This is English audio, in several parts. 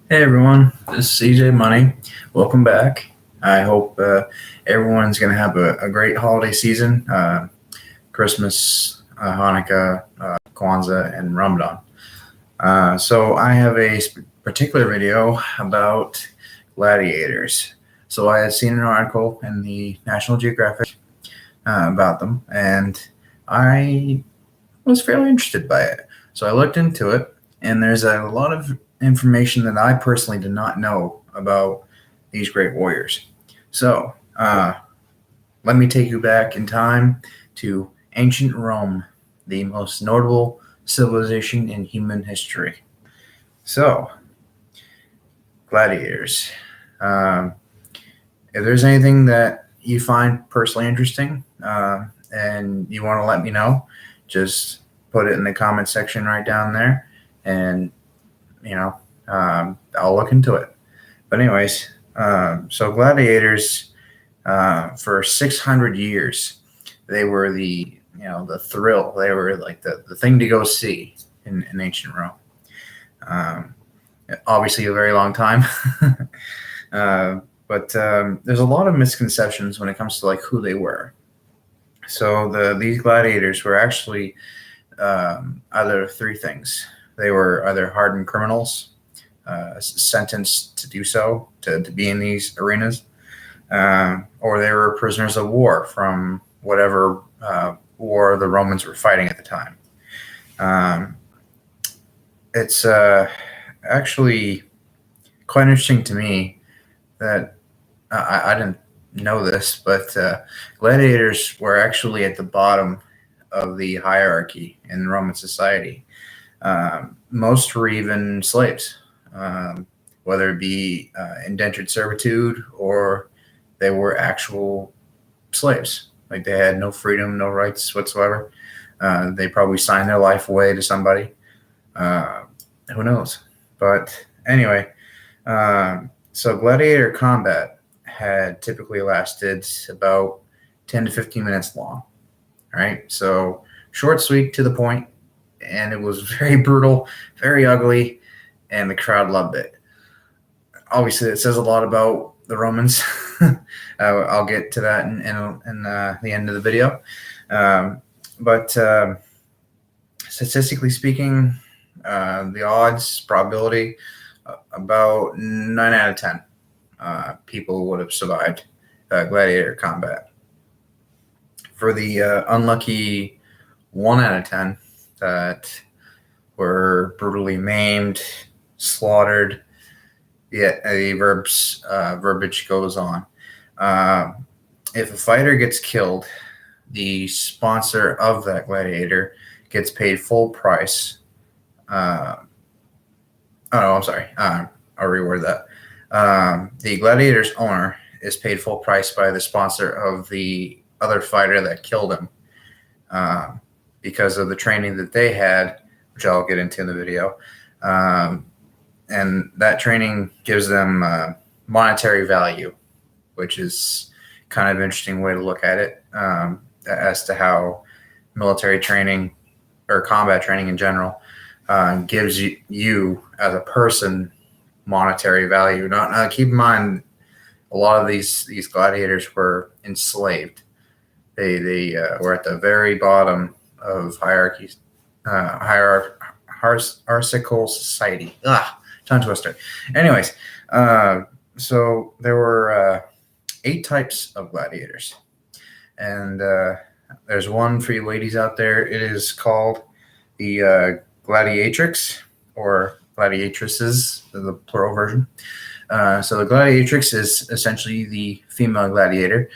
Hey everyone, this is CJ Money. Welcome back. I hope everyone's going to have a great holiday season, Christmas, Hanukkah, Kwanzaa, and Ramadan. So I have a particular video about gladiators. So I had seen an article in the National Geographic about them, and I was fairly interested by it. So I looked into it, and there's a lot of information that I personally did not know about these great warriors. So let me take you back in time to ancient Rome, the most notable civilization in human history. So, gladiators. Um, if there's anything that you find personally interesting and you want to let me know, just put it in the comment section right down there, and I'll look into it. But anyways, so gladiators for 600 years, they were the thrill. They were like the thing to go see in ancient Rome. Um, Obviously, a very long time. But there's a lot of misconceptions when it comes to like who they were. So these gladiators were actually either three things. They were either hardened criminals, sentenced to do so, to be in these arenas, or they were prisoners of war from whatever war the Romans were fighting at the time. Um, it's actually quite interesting to me that I didn't know this, but gladiators were actually at the bottom of the hierarchy in Roman society. Most were even slaves, whether it be indentured servitude or they were actual slaves. Like they had no freedom, no rights whatsoever. They probably signed their life away to somebody. Uh, who knows? But anyway, so gladiator combat had typically lasted about 10 to 15 minutes long. Right? So short, sweet, to the point, and it was very brutal, very ugly, and the crowd loved it. Obviously, it says a lot about the Romans. I'll get to that in the end of the video. But statistically speaking, the odds probability about 9 out of 10 people would have survived gladiator combat. For the unlucky 1 out of 10 that were brutally maimed, slaughtered, yet the verbiage goes on. If a fighter gets killed, the sponsor of that gladiator gets paid full price. Oh, no, I'm sorry. I'll reword that. The gladiator's owner is paid full price by the sponsor of the other fighter that killed him because of the training that they had, which I'll get into in the video. And that training gives them monetary value, which is kind of an interesting way to look at it as to how military training or combat training in general gives you as a person monetary value. Not keep in mind, a lot of these gladiators were enslaved. They were at the very bottom of hierarchies, hierarchical society. Tongue twister. Anyways, so there were 8 types of gladiators, and there's one for you ladies out there. It is called the gladiatrix or gladiatresses, the plural version. So the gladiatrix is essentially the female gladiator.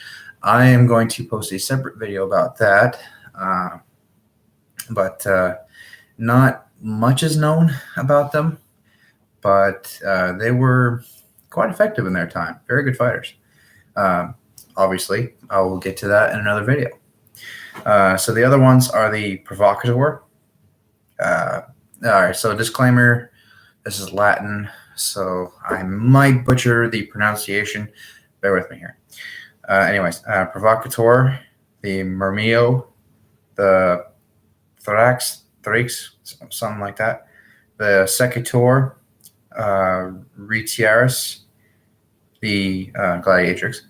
I am going to post a separate video about that, but not much is known about them, but they were quite effective in their time. Very good fighters. Obviously, I will get to that in another video. So the other ones are the provocateur. All right, so disclaimer, this is Latin, so I might butcher the pronunciation. Bear with me here. Anyways, provocateur, the murmillo, the thorax, something like that, the secutor, Retiaris, the gladiatrix,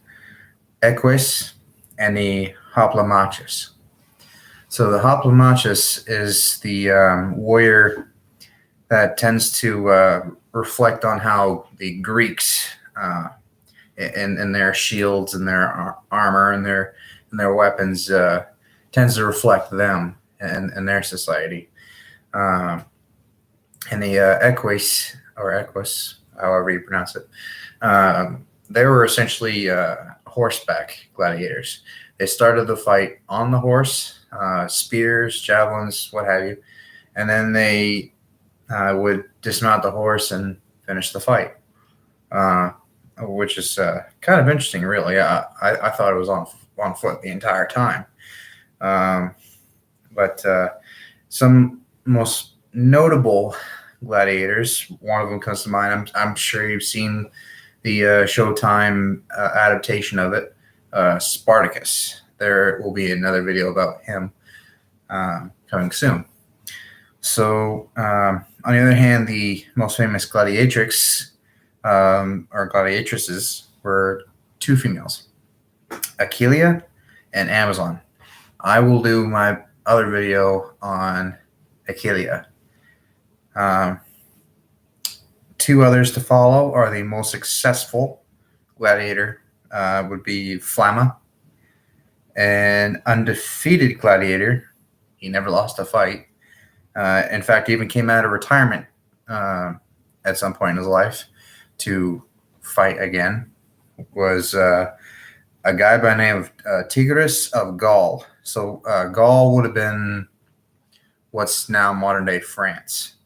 Equus, and the Hoplomachus. So the Hoplomachus is the warrior that tends to reflect on how the Greeks, in their shields and their armor and their weapons, tends to reflect them and their society. And the Equus, or Equus, however you pronounce it, they were essentially horseback gladiators. They started the fight on the horse, spears, javelins, what have you, and then they would dismount the horse and finish the fight, which is kind of interesting, really. I thought it was on foot the entire time. But some most notable gladiators, one of them comes to mind. I'm sure you've seen the Showtime adaptation of it, Spartacus. There will be another video about him coming soon. So, on the other hand, the most famous gladiatrix or gladiatresses were two females, Achillea and Amazon. I will do my other video on Achillea. Two others to follow are the most successful gladiator would be Flamma, an undefeated gladiator. He never lost a fight. In fact, he even came out of retirement at some point in his life to fight again. Was a guy by the name of Tigris of Gaul. So Gaul would have been what's now modern day France.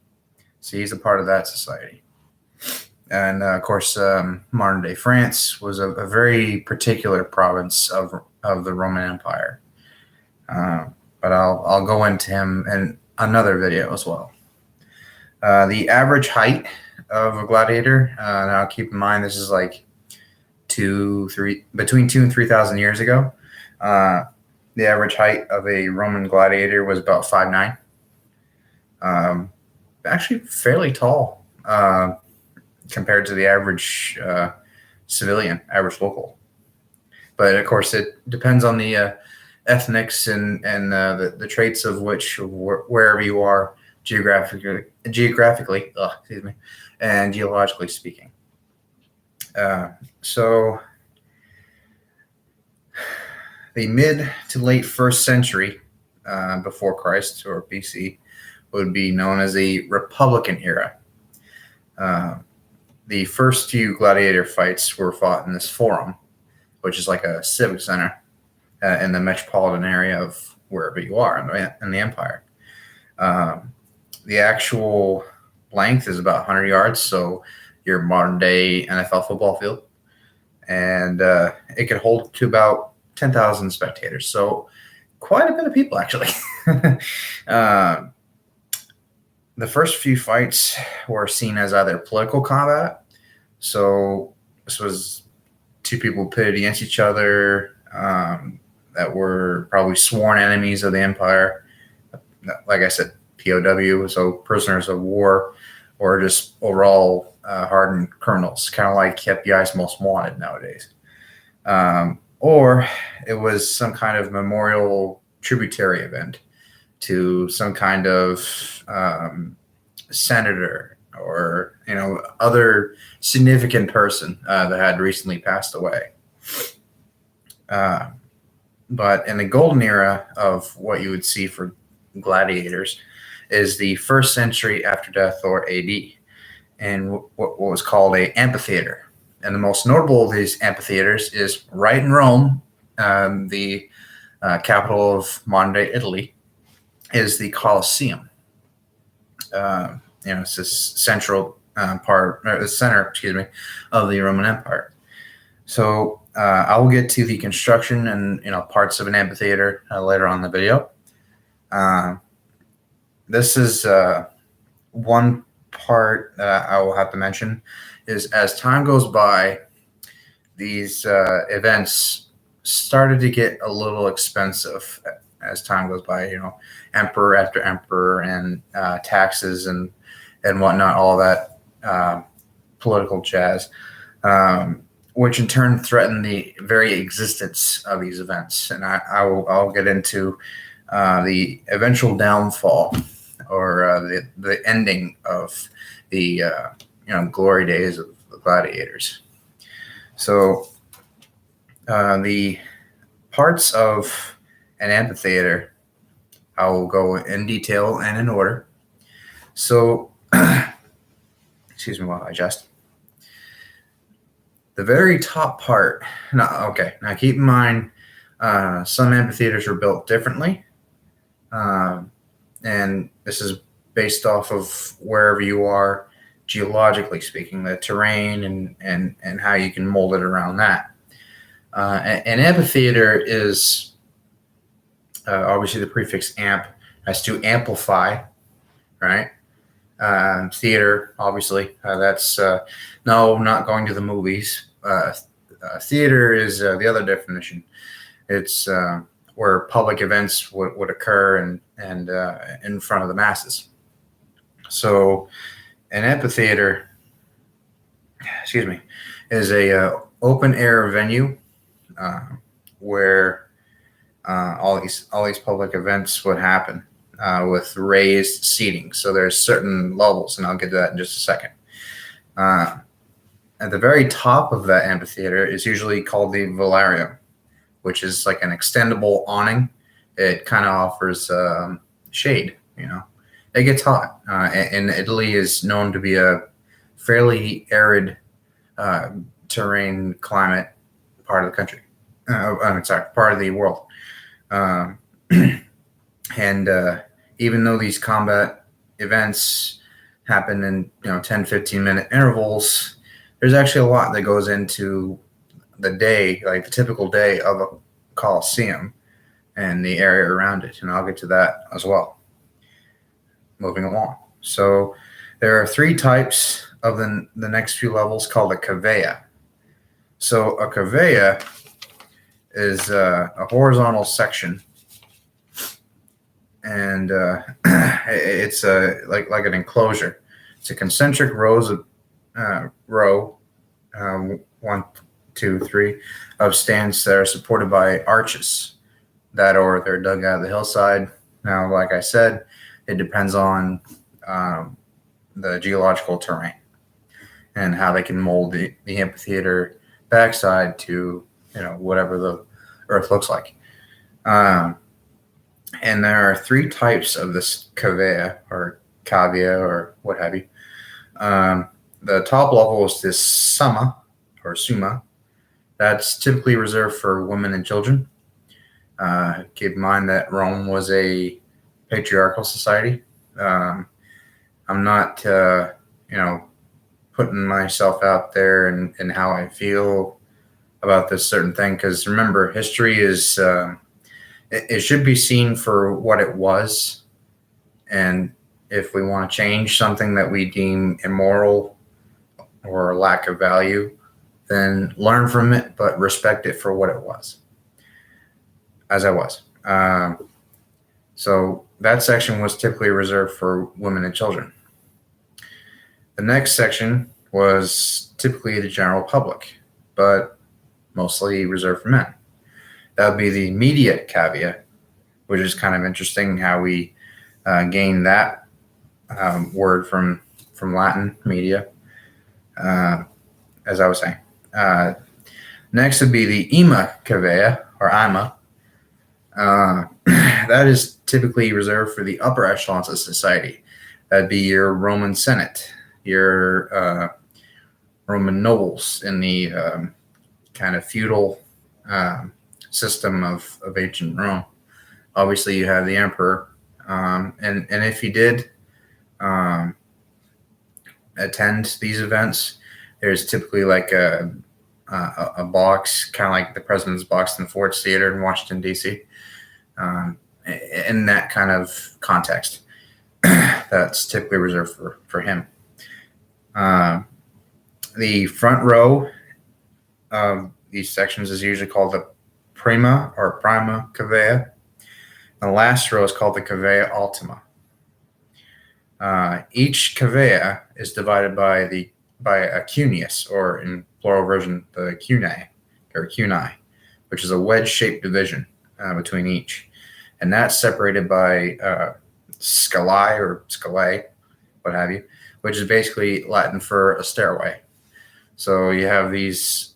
So he's a part of that society. And of course, modern day France was a very particular province of the Roman Empire. But I'll go into him in another video as well. The average height of a gladiator, now keep in mind this is like between 2,000 and 3,000 years ago. The average height of a Roman gladiator was about 5'9". Actually fairly tall compared to the average civilian, average local. But of course, it depends on the ethnics and the traits of which wherever you are geographically, excuse me, and geologically speaking. So the mid to late 1st century before Christ, or BC, would be known as the Republican era. The first few gladiator fights were fought in this forum, which is like a civic center in the metropolitan area of wherever you are in the empire. The actual length is about 100 yards, so your modern day NFL football field, and it could hold to about 10,000 spectators. So quite a bit of people, actually. The first few fights were seen as either political combat. So this was two people pitted against each other that were probably sworn enemies of the empire. Like I said, POW, so prisoners of war, or just overall hardened criminals, kind of like FBI's Most Wanted nowadays. Or it was some kind of memorial tributary event to some kind of senator or other significant person that had recently passed away. But in the golden era of what you would see for gladiators is the 1st century after death, or AD, and what was called a amphitheater. And the most notable of these amphitheaters is right in Rome, the capital of modern day Italy, is the Colosseum. It's this central center, of the Roman Empire. So I will get to the construction and parts of an amphitheater later on in the video. This is one part that I will have to mention is, as time goes by, these events started to get a little expensive as time goes by. Emperor after emperor, and taxes and whatnot, all that uh, political jazz, which in turn threaten the very existence of these events. And I'll get into the eventual downfall or the ending of the glory days of the gladiators. So the parts of an amphitheater, I will go in detail and in order. So, excuse me while I adjust. The very top part. Now keep in mind, some amphitheaters are built differently, and this is based off of wherever you are geologically speaking, the terrain and how you can mold it around that. An amphitheater is obviously the prefix amp has to amplify, right? Theater, obviously, that's no, not going to the movies. Theater is the other definition. It's where public events would occur and in front of the masses. So, an amphitheater, is a open air venue where all these public events would happen with raised seating. So there's certain levels, and I'll get to that in just a second. At the very top of that amphitheater is usually called the velarium, which is like an extendable awning. It kind of offers shade. It gets hot, and Italy is known to be a fairly arid terrain climate part of the country. Part of the world. And even though these combat events happen in 10, 15-minute intervals, there's actually a lot that goes into the day, like the typical day of a coliseum and the area around it, and I'll get to that as well. Moving along. So there are three types of the next few levels called a cavea. So a cavea is a horizontal section, and it's like an enclosure. It's a concentric rows of one, two, three of stands that are supported by arches or they're dug out of the hillside. Now, like I said, it depends on the geological terrain and how they can mold the amphitheater backside to whatever the earth looks like. And there are three types of this cavea or what have you. The top level is this summa or summa. That's typically reserved for women and children. Keep in mind that Rome was a patriarchal society. I'm not, putting myself out there and how I feel about this certain thing, because remember, history is it should be seen for what it was, and if we want to change something that we deem immoral or lack of value, then learn from it, but respect it for what it was, as I was. So that section was typically reserved for women and children. The next section was typically the general public, but mostly reserved for men. That would be the immediate cavea, which is kind of interesting how we gained that word from Latin, media, as I was saying. Next would be the ima cavea, or ima. That is typically reserved for the upper echelons of society. That'd be your Roman Senate, your Roman nobles in the kind of feudal system of ancient Rome. Obviously, you have the emperor, and if he did attend these events, there's typically like a box, kind of like the president's box in the Ford Theater in Washington, D.C., in that kind of context. That's typically reserved for him. The front row of these sections is usually called the prima cavea. The last row is called the cavea ultima. Each cavea is divided by a cuneus, or in plural version, the cunae or cunei, which is a wedge-shaped division between each, and that's separated by scalae or scalae, what have you, which is basically Latin for a stairway. So you have these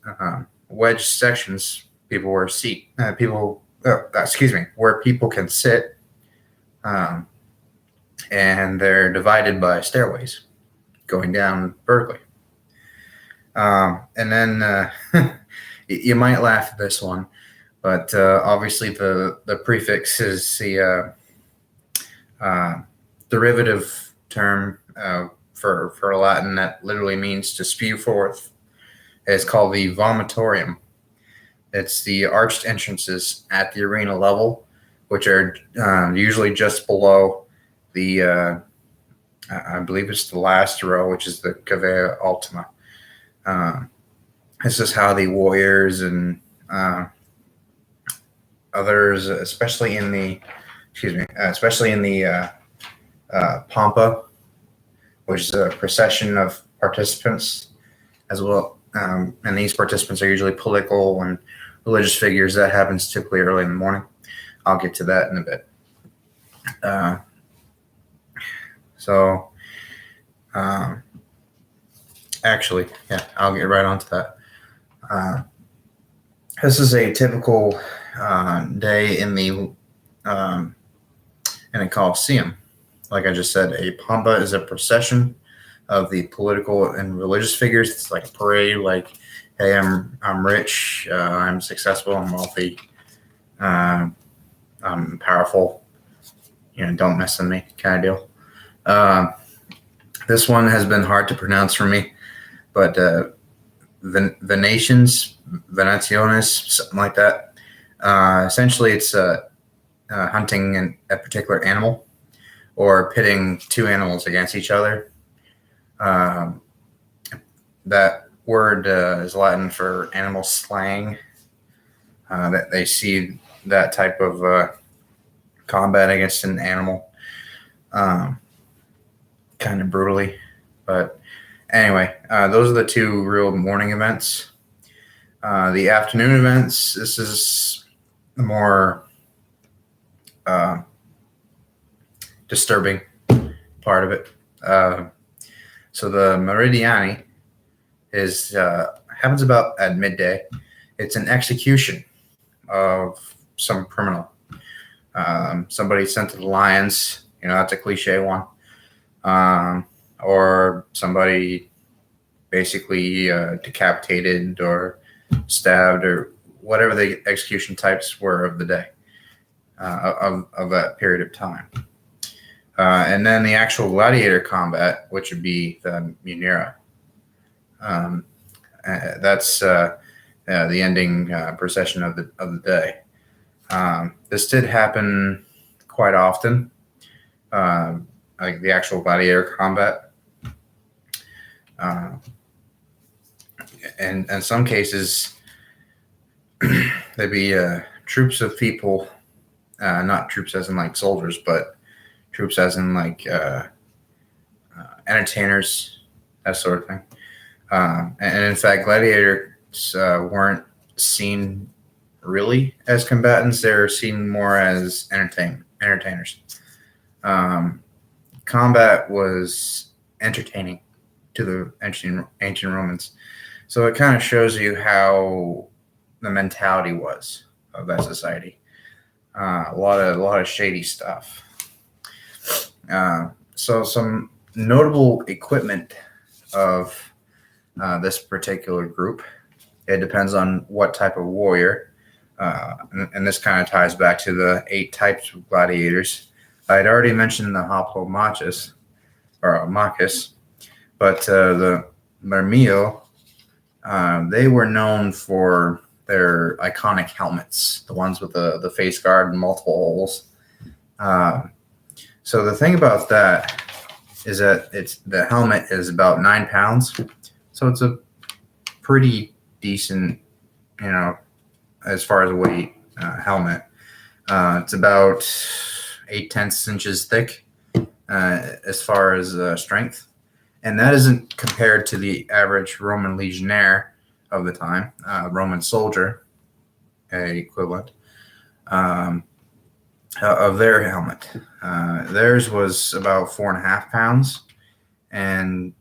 wedge sections, where people can sit, um, and they're divided by stairways going down vertically. And then you might laugh at this one, but obviously the prefix is the derivative term for Latin that literally means to spew forth. It's called the vomitorium. It's the arched entrances at the arena level, which are usually just below the, I believe it's the last row, which is the cavea ultima. This is how the warriors and others, especially in the pampa, which is a procession of participants as well. And these participants are usually political and religious figures. That happens typically early in the morning. I'll get to that in a bit. Actually, yeah, I'll get right onto that. This is a typical day in a Colosseum. Like I just said, a pampa is a procession of the political and religious figures. It's like a parade, like, hey, I'm rich, I'm successful, I'm wealthy, I'm powerful, don't mess with me, kind of deal. This one has been hard to pronounce for me, but Venationes, something like that. Essentially, it's hunting a particular animal or pitting two animals against each other. That word is Latin for animal slaying. That they see that type of combat against an animal kind of brutally. But anyway, those are the two real morning events. The afternoon events, this is the more disturbing part of it. So the Meridiani happens about at midday. It's an execution of some criminal. Somebody sent to the lions, that's a cliche one. Or somebody basically decapitated or stabbed, or whatever the execution types were of the day, of that period of time. And then the actual gladiator combat, which would be the munera. That's the ending procession of the day. This did happen quite often, like the actual gladiator combat. And in some cases, there'd be troops of people, not troops as in like soldiers, but troops as in like entertainers, that sort of thing. And in fact, gladiators weren't seen really as combatants. They were seen more as entertainers. Combat was entertaining to the ancient Romans. So it kind of shows you how the mentality was of that society. A lot of shady stuff. So some notable equipment of this particular group. It depends on what type of warrior. And this kind of ties back to the 8 types of gladiators. I had already mentioned the hoplomachus, or machus, but the Mermio, they were known for their iconic helmets, the ones with the face guard and multiple holes. So the thing about that is that the helmet is about 9 pounds, so it's a pretty decent, as far as weight helmet. It's about 8/10 inches thick, as far as strength, and that isn't compared to the average Roman legionnaire of the time, Roman soldier equivalent um, of their helmet. Theirs was about 4.5 pounds and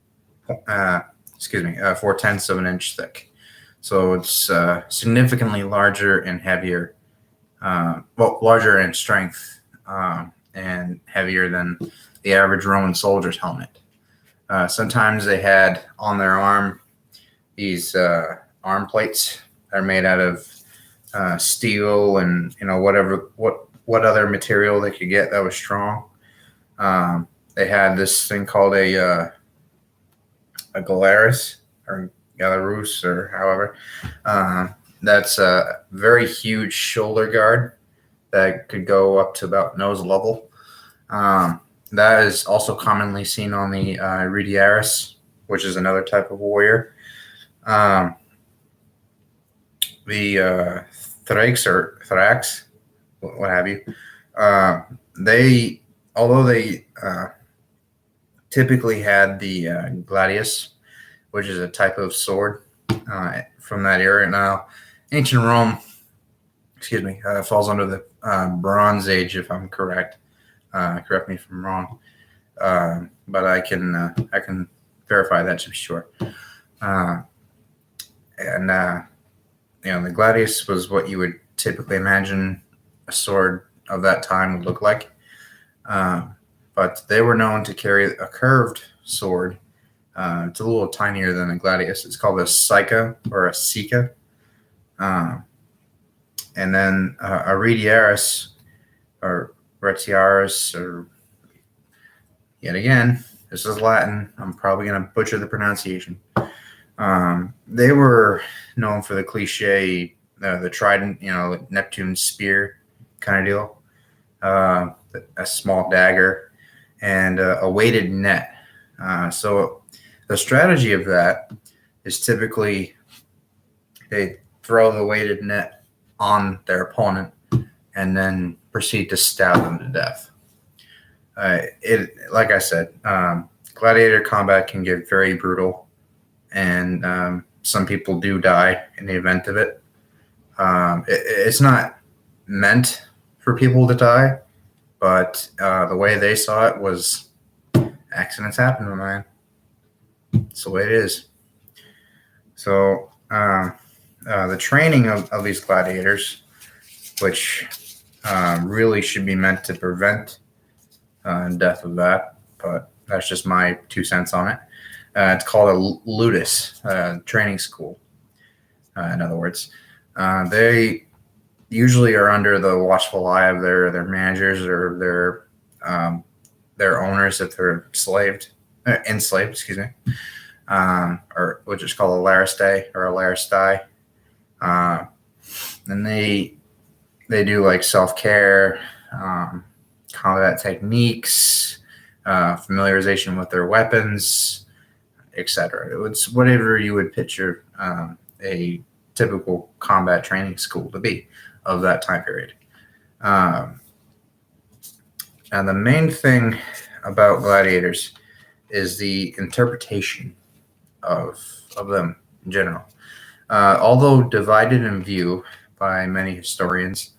uh, 4/10 of an inch thick. So it's significantly larger and heavier, larger in strength and heavier than the average Roman soldier's helmet. Sometimes they had on their arm these arm plates that are made out of steel and what other material they could get that was strong. They had this thing called a Galaris or Galarus or however. That's a very huge shoulder guard that could go up to about nose level. That is also commonly seen on the Rudiaris, which is another type of warrior. The Thrax, what have you, although they typically had the gladius, which is a type of sword from that era. Now, ancient Rome, falls under the Bronze Age, if I'm correct. Correct me if I'm wrong, but I can verify that to be sure. And the gladius was what you would typically imagine a sword of that time would look like. But they were known to carry a curved sword. It's a little tinier than a gladius. It's called a sica or a sika. And then a retiaris or retiaris, or yet again, this is Latin. I'm probably going to butcher the pronunciation. They were known for the cliche, the trident, Neptune's spear kind of deal, a small dagger, and a weighted net. So the strategy of that is typically they throw the weighted net on their opponent and then proceed to stab them to death. Like I said, gladiator combat can get very brutal, and some people do die in the event of it. It's not meant for people to die, but the way they saw it was accidents happen, man. It's the way it is. So the training of these gladiators, which really should be meant to prevent death of that, but that's just my 2 cents on it. It's called a ludus, training school. In other words, they usually are under the watchful eye of their managers or their owners if they're enslaved, excuse me, or which is called a lariste or a laristai. And they do like self-care, combat techniques, familiarization with their weapons, etc. It's whatever you would picture a typical combat training school to be of that time period. And the main thing about gladiators is the interpretation of them in general. Although divided in view by many historians,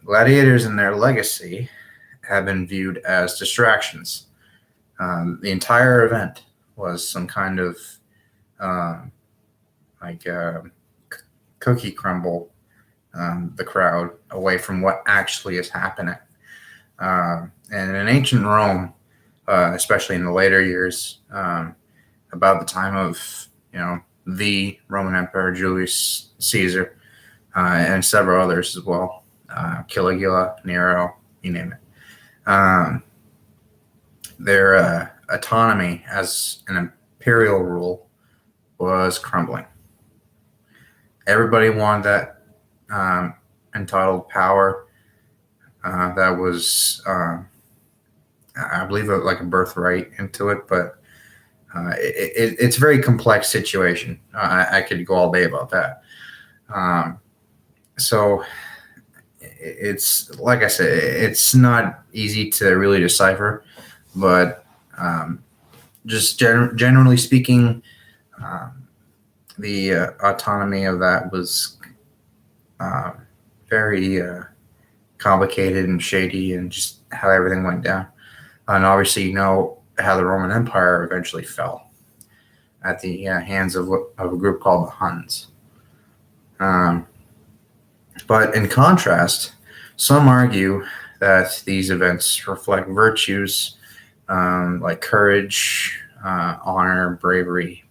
gladiators and their legacy have been viewed as distractions. The entire event was some kind of cookie crumble the crowd away from what actually is happening. And in ancient Rome, especially in the later years, about the time of the Roman Emperor Julius Caesar and several others as well, Caligula, Nero, you name it. Their autonomy as an imperial rule was crumbling. Everybody wanted that entitled power that was, I believe, like a birthright into it, but it's a very complex situation. I could go all day about that. So it's like I said, it's not easy to really decipher, but just generally speaking, um, the autonomy of that was uh, very complicated and shady, and just how everything went down. And obviously, you know how the Roman Empire eventually fell at the hands of a group called the Huns. Um, but in contrast, some argue that these events reflect virtues like courage, honor, bravery,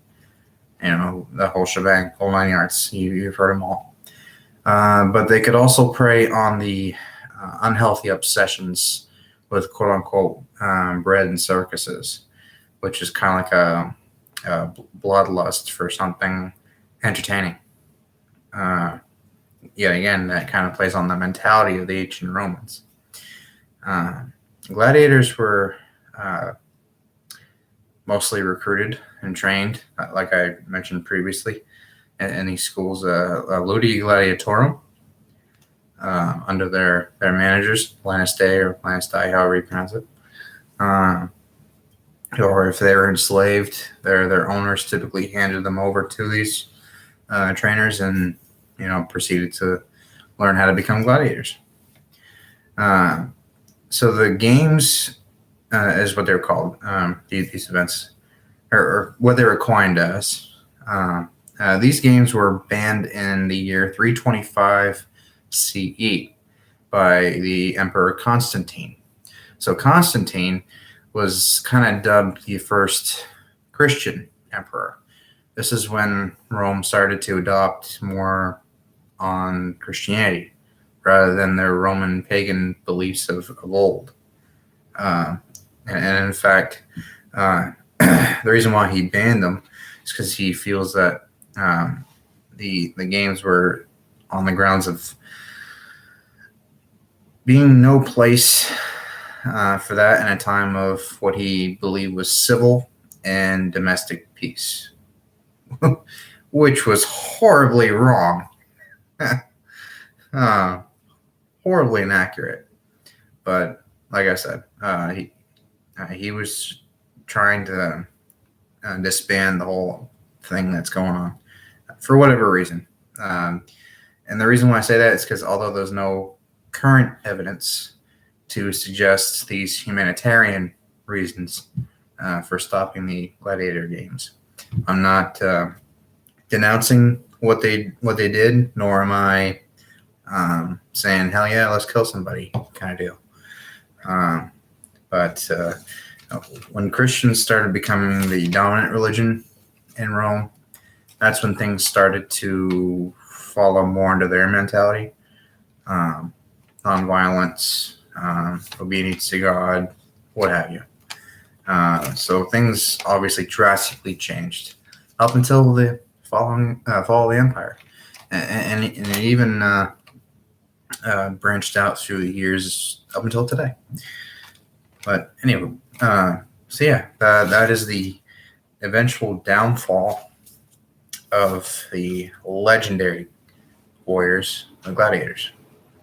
the whole shebang, whole 9 yards. You've heard them all. But they could also prey on the unhealthy obsessions with quote unquote bread and circuses, which is kind of like a bloodlust for something entertaining. Yet again, that kind of plays on the mentality of the ancient Romans. Gladiators were mostly recruited and trained, like I mentioned previously, in these schools, Ludi Gladiatorum, under their managers, Lannis Day or Lannis Die, however you pronounce it. Or if they were enslaved, their owners typically handed them over to these trainers, and proceeded to learn how to become gladiators. So the games is what they're called. These events, or what they were coined as. These games were banned in the year 325 CE by the Emperor Constantine. So Constantine was kind of dubbed the first Christian emperor. This is when Rome started to adopt more on Christianity rather than their Roman pagan beliefs of old. And in fact, the reason why he banned them is because he feels that the games were on the grounds of being no place for that in a time of what he believed was civil and domestic peace, which was horribly wrong, horribly inaccurate. But like I said, he was trying to disband the whole thing that's going on for whatever reason. And the reason why I say that is because although there's no current evidence to suggest these humanitarian reasons for stopping the gladiator games, I'm not denouncing what they did, nor am I saying hell yeah, let's kill somebody kind of deal. But when Christians started becoming the dominant religion in Rome, that's when things started to follow more into their mentality. Nonviolence, obedience to God, what have you. So things obviously drastically changed up until the fall of the empire, and it even branched out through the years up until today. But anyway, so yeah, that is the eventual downfall of the legendary warriors, the gladiators.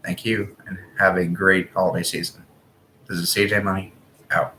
Thank you, and have a great holiday season. This is CJ Money, out.